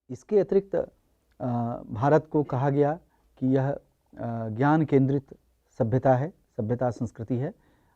इसके अतिरिक्त भारत को कहा गया कि यह ज्ञान केंद्रित सभ्यता है, सभ्यता संस्कृति है।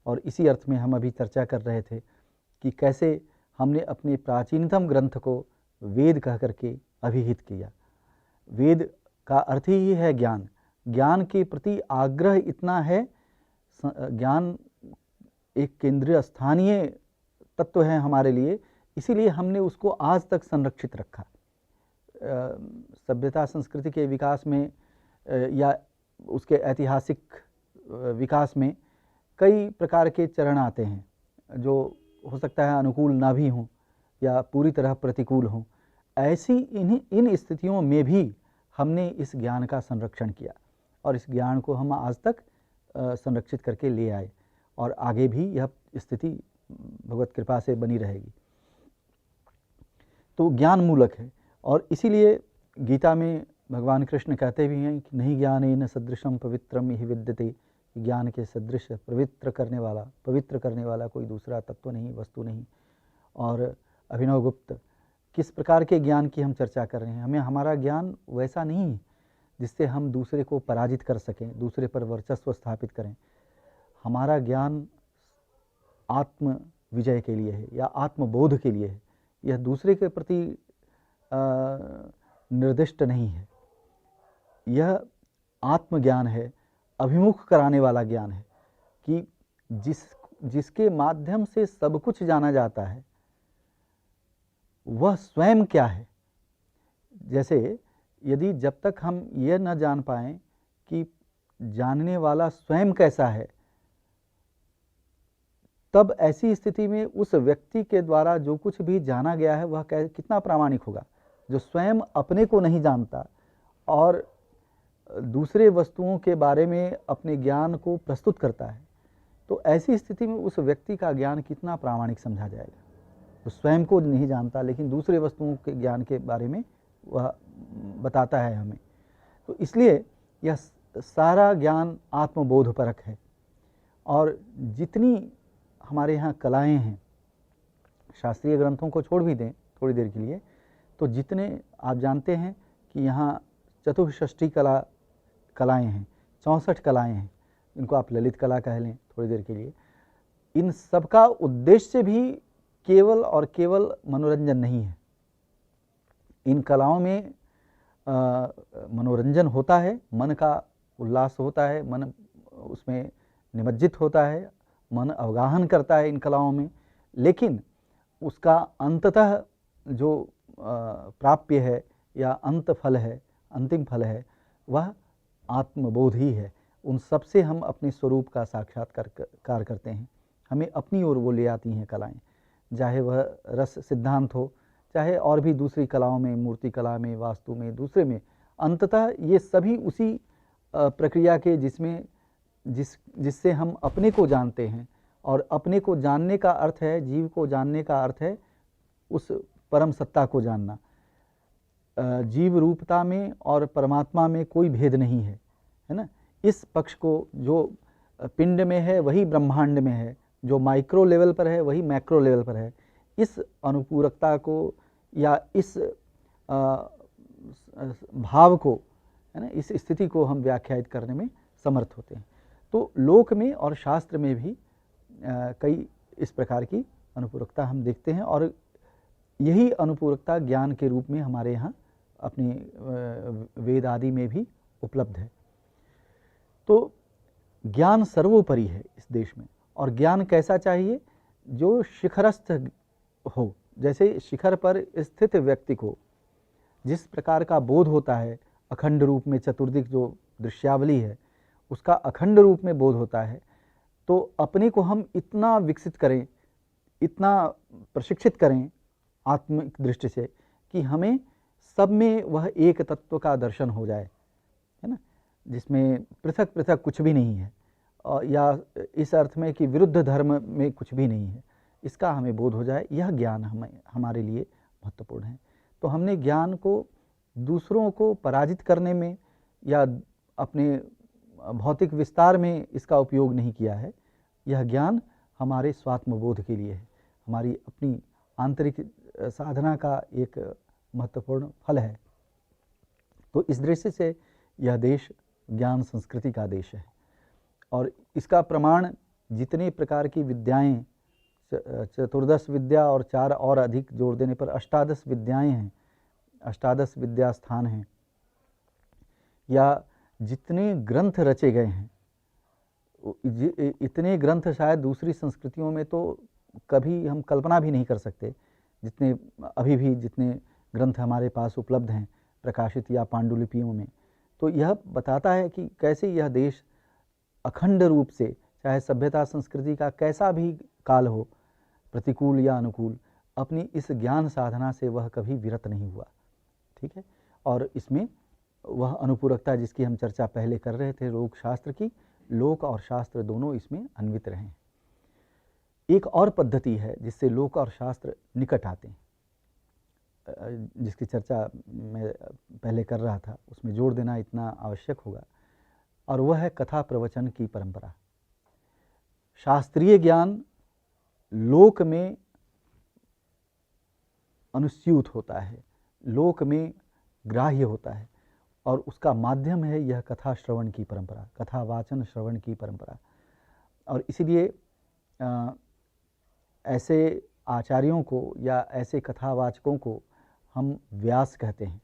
और इसी अर्थ में हम अभी चर्चा कर रहे थे कि कैसे हमने अपने प्राचीनतम ग्रंथ को वेद कह करके अभिहित किया। वेद का अर्थ ही है ज्ञान। ज्ञान के प्रति आग्रह इतना है, ज्ञान एक केंद्रीय स्थानीय तत्व है हमारे लिए, इसीलिए हमने उसको आज तक संरक्षित रखा। सभ्यता संस्कृति के विकास में या उसके ऐतिहासिक विकास में कई प्रकार के चरण आते हैं, जो हो सकता है अनुकूल ना भी हों या पूरी तरह प्रतिकूल हों। ऐसी इन स्थितियों में भी हमने इस ज्ञान का संरक्षण किया और इस ज्ञान को हम आज तक संरक्षित करके ले आए और आगे भी यह स्थिति भगवत कृपा से बनी रहेगी। तो ज्ञान मूलक है और इसीलिए गीता में भगवान कृष्ण कहते भी हैं कि नहीं ज्ञानेन सदृशम पवित्रम हि विद्यते। ज्ञान के सदृश पवित्र करने वाला कोई दूसरा तत्व नहीं, वस्तु नहीं। और अभिनव गुप्त, किस प्रकार के ज्ञान की हम चर्चा कर रहे हैं? हमारा ज्ञान वैसा नहीं है जिससे हम दूसरे को पराजित कर सकें, दूसरे पर वर्चस्व स्थापित करें। हमारा ज्ञान आत्म विजय के लिए है या आत्मबोध के लिए है। यह दूसरे के प्रति निर्दिष्ट नहीं है। यह आत्मज्ञान है, अभिमुख कराने वाला ज्ञान है कि जिसके माध्यम से सब कुछ जाना जाता है वह स्वयं क्या है। जैसे यदि जब तक हम यह न जान पाएं कि जानने वाला स्वयं कैसा है, तब ऐसी स्थिति में उस व्यक्ति के द्वारा जो कुछ भी जाना गया है वह कितना प्रामाणिक होगा। जो स्वयं अपने को नहीं जानता और दूसरे वस्तुओं के बारे में अपने ज्ञान को प्रस्तुत करता है, तो ऐसी स्थिति में उस व्यक्ति का ज्ञान कितना प्रामाणिक समझा जाएगा। तो स्वयं को नहीं जानता लेकिन दूसरे वस्तुओं के ज्ञान के बारे में वह बताता है हमें। तो इसलिए यह सारा ज्ञान आत्मबोधपरक है। और जितनी हमारे यहाँ कलाएं हैं, शास्त्रीय ग्रंथों को छोड़ भी दें थोड़ी देर के लिए, तो जितने आप जानते हैं कि यहाँ चतुष्षष्ठी कलाएं हैं, 64 कलाएं हैं, इनको आप ललित कला कह लें थोड़ी देर के लिए। इन सब का उद्देश्य भी केवल और केवल मनोरंजन नहीं है। इन कलाओं में मनोरंजन होता है, मन का उल्लास होता है, मन उसमें निमज्जित होता है, मन अवगाहन करता है इन कलाओं में, लेकिन उसका अंततः जो प्राप्य है या अंत फल है, अंतिम फल है, वह आत्मबोध ही है। उन सब से हम अपने स्वरूप का साक्षात्कार करते हैं। हमें अपनी ओर वो ले आती हैं कलाएं, चाहे वह रस सिद्धांत हो, चाहे और भी दूसरी कलाओं में, मूर्ति कला में, वास्तु में, दूसरे में। अंततः ये सभी उसी प्रक्रिया के जिससे हम अपने को जानते हैं। और अपने को जानने का अर्थ है, जीव को जानने का अर्थ है उस परम सत्ता को जानना। जीव रूपता में और परमात्मा में कोई भेद नहीं है, है ना। इस पक्ष को जो पिंड में है वही ब्रह्मांड में है, जो माइक्रो लेवल पर है वही मैक्रो लेवल पर है। इस अनुपूरकता को या इस भाव को, है ना, इस स्थिति को हम व्याख्यायित करने में समर्थ होते हैं। तो लोक में और शास्त्र में भी कई इस प्रकार की अनुपूरकता हम देखते हैं और यही अनुपूरकता ज्ञान के रूप में हमारे यहाँ अपने वेद आदि में भी उपलब्ध है। तो ज्ञान सर्वोपरि है इस देश में। और ज्ञान कैसा चाहिए? जो शिखरस्थ हो। जैसे शिखर पर स्थित व्यक्ति को जिस प्रकार का बोध होता है, अखंड रूप में चतुर्दिक जो दृश्यावली है उसका अखंड रूप में बोध होता है, तो अपने को हम इतना विकसित करें, इतना प्रशिक्षित करें आत्मिक दृष्टि से कि हमें सब में वह एक तत्व का दर्शन हो जाए, है ना, जिसमें पृथक पृथक कुछ भी नहीं है, और या इस अर्थ में कि विरुद्ध धर्म में कुछ भी नहीं है, इसका हमें बोध हो जाए। यह ज्ञान हमारे लिए महत्वपूर्ण है। तो हमने ज्ञान को दूसरों को पराजित करने में या अपने भौतिक विस्तार में इसका उपयोग नहीं किया है। यह ज्ञान हमारे स्वात्मबोध के लिए है, हमारी अपनी आंतरिक साधना का एक महत्वपूर्ण फल है। तो इस दृष्टि से यह देश ज्ञान संस्कृति का देश है और इसका प्रमाण जितने प्रकार की विद्याएं, चतुर्दश विद्या और 4 और अधिक जोड़ देने पर अष्टादश विद्याएं हैं, अष्टादश विद्या स्थान हैं, या जितने ग्रंथ रचे गए हैं, इतने ग्रंथ शायद दूसरी संस्कृतियों में तो कभी हम कल्पना भी नहीं कर सकते, जितने अभी भी जितने ग्रंथ हमारे पास उपलब्ध हैं प्रकाशित या पांडुलिपियों में। तो यह बताता है कि कैसे यह देश अखंड रूप से, चाहे सभ्यता संस्कृति का कैसा भी काल हो, प्रतिकूल या अनुकूल, अपनी इस ज्ञान साधना से वह कभी विरत नहीं हुआ। ठीक है, और इसमें वह अनुपूरकता जिसकी हम चर्चा पहले कर रहे थे, लोक शास्त्र की, लोक और शास्त्र दोनों इसमें अन्वित रहे। एक और पद्धति है जिससे लोक और शास्त्र निकट आते हैं, जिसकी चर्चा मैं पहले कर रहा था, उसमें जोड़ देना इतना आवश्यक होगा, और वह है कथा प्रवचन की परंपरा। शास्त्रीय ज्ञान लोक में अनुस्यूत होता है, लोक में ग्राह्य होता है, और उसका माध्यम है यह कथा श्रवण की परंपरा, कथा वाचन श्रवण की परंपरा। और इसीलिए ऐसे आचार्यों को या ऐसे कथावाचकों को हम व्यास कहते हैं।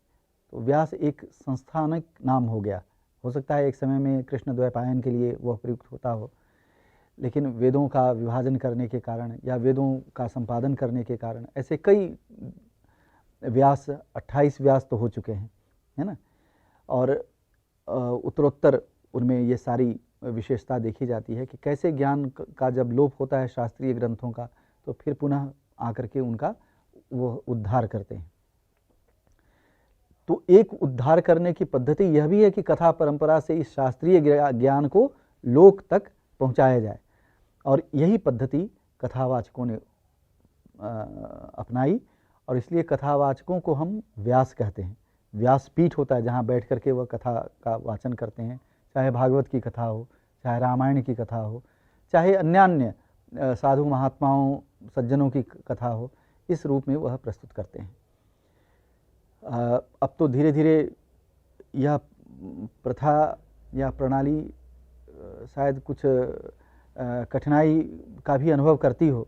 तो व्यास एक संस्थानिक नाम हो गया, हो सकता है एक समय में कृष्ण द्वैपायन के लिए वह प्रयुक्त होता हो, लेकिन वेदों का विभाजन करने के कारण या वेदों का संपादन करने के कारण ऐसे कई व्यास, 28 व्यास तो हो चुके हैं, है ना। और उत्तरोत्तर उनमें ये सारी विशेषता देखी जाती है कि कैसे ज्ञान का जब लोप होता है शास्त्रीय ग्रंथों का, तो फिर पुनः आकर के उनका वो उद्धार करते हैं। तो एक उद्धार करने की पद्धति यह भी है कि कथा परंपरा से इस शास्त्रीय ज्ञान को लोक तक पहुंचाया जाए, और यही पद्धति कथावाचकों ने अपनाई, और इसलिए कथावाचकों को हम व्यास कहते हैं। व्यासपीठ होता है जहाँ बैठ करके वह कथा का वाचन करते हैं, चाहे भागवत की कथा हो, चाहे रामायण की कथा हो, चाहे अन्य साधु महात्माओं सज्जनों की कथा हो, इस रूप में वह प्रस्तुत करते हैं। अब तो धीरे धीरे यह प्रथा या प्रणाली शायद कुछ कठिनाई का भी अनुभव करती हो,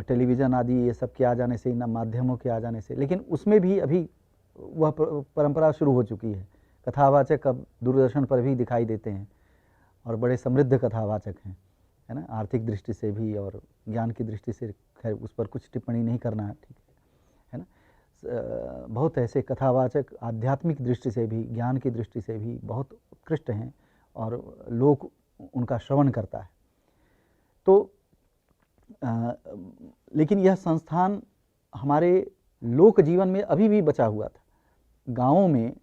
टेलीविज़न आदि ये सब के आ जाने से, इन माध्यमों के आ जाने से, लेकिन उसमें भी अभी वह परंपरा शुरू हो चुकी है। कथावाचक अब दूरदर्शन पर भी दिखाई देते हैं और बड़े समृद्ध कथावाचक हैं, है ना। आर्थिक दृष्टि से भी और ज्ञान की दृष्टि से, खैर उस पर कुछ टिप्पणी नहीं करना ठीक है ना। बहुत ऐसे कथावाचक आध्यात्मिक दृष्टि से भी, ज्ञान की दृष्टि से भी बहुत उत्कृष्ट हैं और लोग उनका श्रवण करता है। तो लेकिन यह संस्थान हमारे लोक जीवन में अभी भी बचा हुआ था। गाँवों में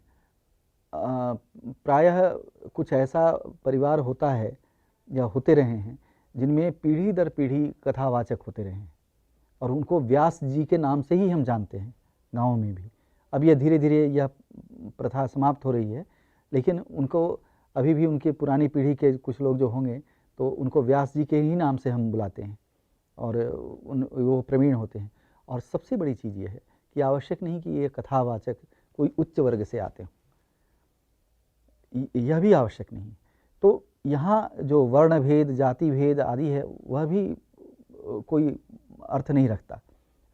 प्रायः कुछ ऐसा परिवार होता है या होते रहे हैं जिनमें पीढ़ी दर पीढ़ी कथावाचक होते रहे हैं, और उनको व्यास जी के नाम से ही हम जानते हैं गाँवों में भी। अब यह धीरे धीरे यह प्रथा समाप्त हो रही है, लेकिन उनको अभी भी उनके पुरानी पीढ़ी के कुछ लोग जो होंगे तो उनको व्यास जी के ही नाम से हम बुलाते हैं, और वो प्रवीण होते हैं। और सबसे बड़ी चीज़ ये है कि आवश्यक नहीं कि ये कथावाचक कोई उच्च वर्ग से आते हों, यह भी आवश्यक नहीं। तो यहाँ जो वर्ण भेद, जाति भेद आदि है, वह भी कोई अर्थ नहीं रखता,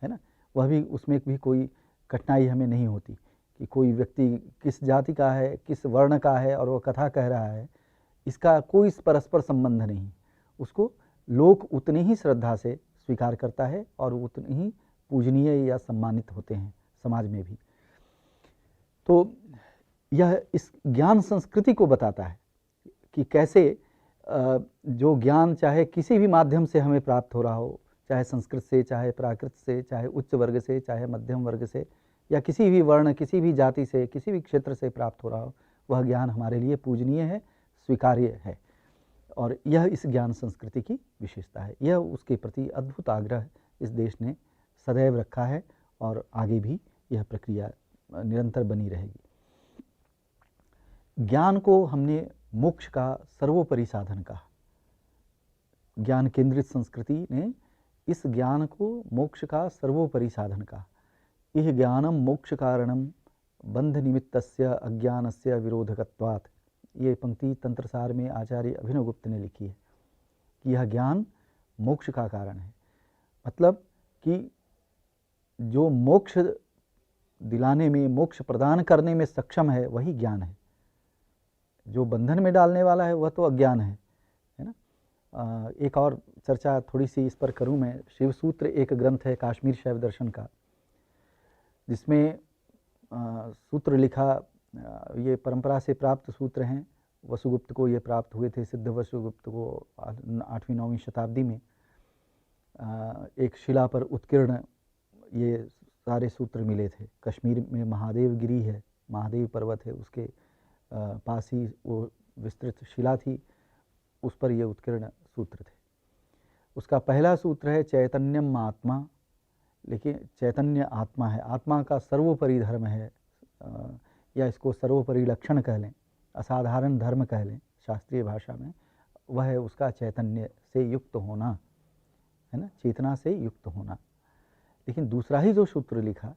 है ना। वह भी, उसमें भी कोई कठिनाई हमें नहीं होती कि कोई व्यक्ति किस जाति का है, किस वर्ण का है और वह कथा कह रहा है, इसका कोई परस्पर संबंध नहीं। उसको लोग उतनी ही श्रद्धा से स्वीकार करता है और उतनी ही पूजनीय या सम्मानित होते हैं समाज में भी। तो यह इस ज्ञान संस्कृति को बताता है कि कैसे जो ज्ञान चाहे किसी भी माध्यम से हमें प्राप्त हो रहा हो, चाहे संस्कृत से, चाहे प्राकृत से, चाहे उच्च वर्ग से, चाहे मध्यम वर्ग से, या किसी भी वर्ण, किसी भी जाति से, किसी भी क्षेत्र से प्राप्त हो रहा हो, वह ज्ञान हमारे लिए पूजनीय है, स्वीकार्य है। और यह इस ज्ञान संस्कृति की विशेषता है। यह उसके प्रति अद्भुत आग्रह इस देश ने सदैव रखा है और आगे भी यह प्रक्रिया निरंतर बनी रहेगी। ज्ञान को हमने मोक्ष का सर्वोपरि साधन कहा। ज्ञान केंद्रित संस्कृति ने इस ज्ञान को मोक्ष का सर्वोपरि साधन कहा। इह ज्ञानम मोक्ष कारणम बंध निमित्तस्य अज्ञानस्य विरोधकत्वात्। ये पंक्ति तंत्रसार में आचार्य अभिनवगुप्त ने लिखी है कि यह ज्ञान मोक्ष का कारण है। मतलब कि जो मोक्ष दिलाने में, मोक्ष प्रदान करने में सक्षम है वही ज्ञान है। जो बंधन में डालने वाला है वह तो अज्ञान है ना। एक और चर्चा थोड़ी सी इस पर करूं मैं। शिवसूत्र एक ग्रंथ है काश्मीर शैव दर्शन का, जिसमें सूत्र लिखा, ये परंपरा से प्राप्त सूत्र हैं। वसुगुप्त को ये प्राप्त हुए थे, सिद्ध वसुगुप्त को 8वीं-9वीं शताब्दी में। एक शिला पर उत्कीर्ण ये सारे सूत्र मिले थे। कश्मीर में महादेव गिरी है, महादेव पर्वत है, उसके पास ही वो विस्तृत शिला थी, उस पर ये उत्कीर्ण सूत्र थे। उसका पहला सूत्र है चैतन्यम आत्मा। लेकिन चैतन्य आत्मा है, आत्मा का सर्वोपरि धर्म है, या इसको सर्वोपरि लक्षण कह लें, असाधारण धर्म कह लें शास्त्रीय भाषा में। वह है उसका चैतन्य से युक्त होना, है ना, चेतना से युक्त होना। लेकिन दूसरा ही जो सूत्र लिखा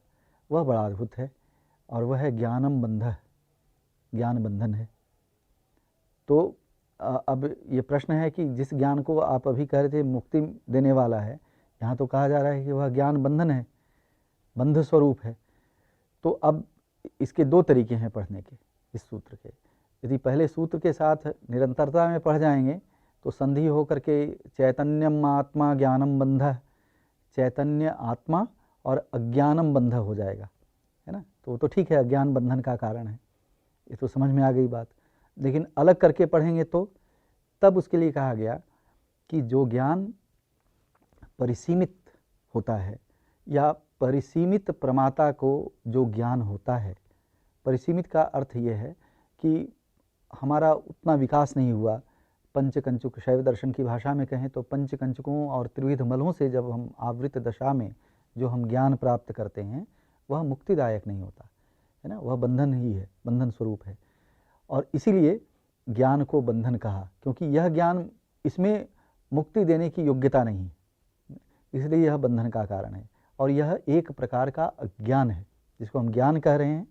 वह बड़ा अद्भुत है, और वह है ज्ञानम बंध, ज्ञान बंधन है। तो अब ये प्रश्न है कि जिस ज्ञान को आप अभी कह रहे थे मुक्ति देने वाला है, यहाँ तो कहा जा रहा है कि वह ज्ञान बंधन है, बंध स्वरूप है। तो अब इसके दो तरीके हैं पढ़ने के इस सूत्र के। यदि पहले सूत्र के साथ निरंतरता में पढ़ जाएंगे तो संधि होकर के चैतन्यम आत्मा ज्ञानम बंध, चैतन्य आत्मा और अज्ञानम बंध हो जाएगा, है ना। तो ठीक है, अज्ञान बंधन का कारण है, ये तो समझ में आ गई बात। लेकिन अलग करके पढ़ेंगे तो तब उसके लिए कहा गया कि जो ज्ञान परिसीमित होता है, या परिसीमित प्रमाता को जो ज्ञान होता है, परिसीमित का अर्थ ये है कि हमारा उतना विकास नहीं हुआ। पंचकंचुक, शैव दर्शन की भाषा में कहें तो पंचकंचुकों और त्रिविध मलों से जब हम आवृत दशा में जो हम ज्ञान प्राप्त करते हैं वह मुक्तिदायक नहीं होता, है ना, वह बंधन ही है, बंधन स्वरूप है। और इसीलिए ज्ञान को बंधन कहा, क्योंकि यह ज्ञान, इसमें मुक्ति देने की योग्यता नहीं, इसलिए यह बंधन का कारण है। और यह एक प्रकार का अज्ञान है, जिसको हम ज्ञान कह रहे हैं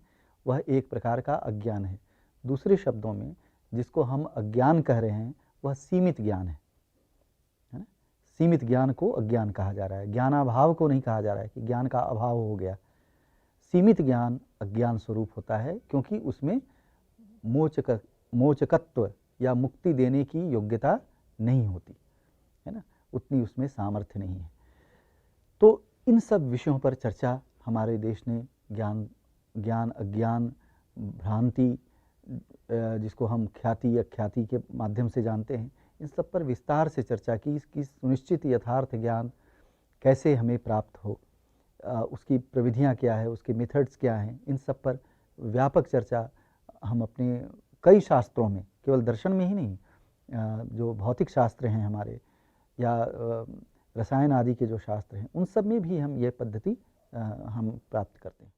वह एक प्रकार का अज्ञान है। दूसरे शब्दों में जिसको हम अज्ञान कह रहे हैं वह सीमित ज्ञान है ना। सीमित ज्ञान को अज्ञान कहा जा रहा है, ज्ञानाभाव को नहीं कहा जा रहा है कि ज्ञान का अभाव हो गया। सीमित ज्ञान अज्ञान स्वरूप होता है, क्योंकि उसमें मोचकत्व या मुक्ति देने की योग्यता नहीं होती, है ना, उतनी उसमें सामर्थ्य नहीं है। तो इन सब विषयों पर चर्चा हमारे देश ने ज्ञान अज्ञान, भ्रांति, जिसको हम ख्याति या ख्याति के माध्यम से जानते हैं, इन सब पर विस्तार से चर्चा की। इसकी सुनिश्चित यथार्थ ज्ञान कैसे हमें प्राप्त हो, उसकी प्रविधियां क्या है, उसके मेथड्स क्या हैं, इन सब पर व्यापक चर्चा हम अपने कई शास्त्रों में, केवल दर्शन में ही नहीं, जो भौतिक शास्त्र हैं हमारे, या रसायन आदि के जो शास्त्र हैं, उन सब में भी हम ये पद्धति हम प्राप्त करते हैं।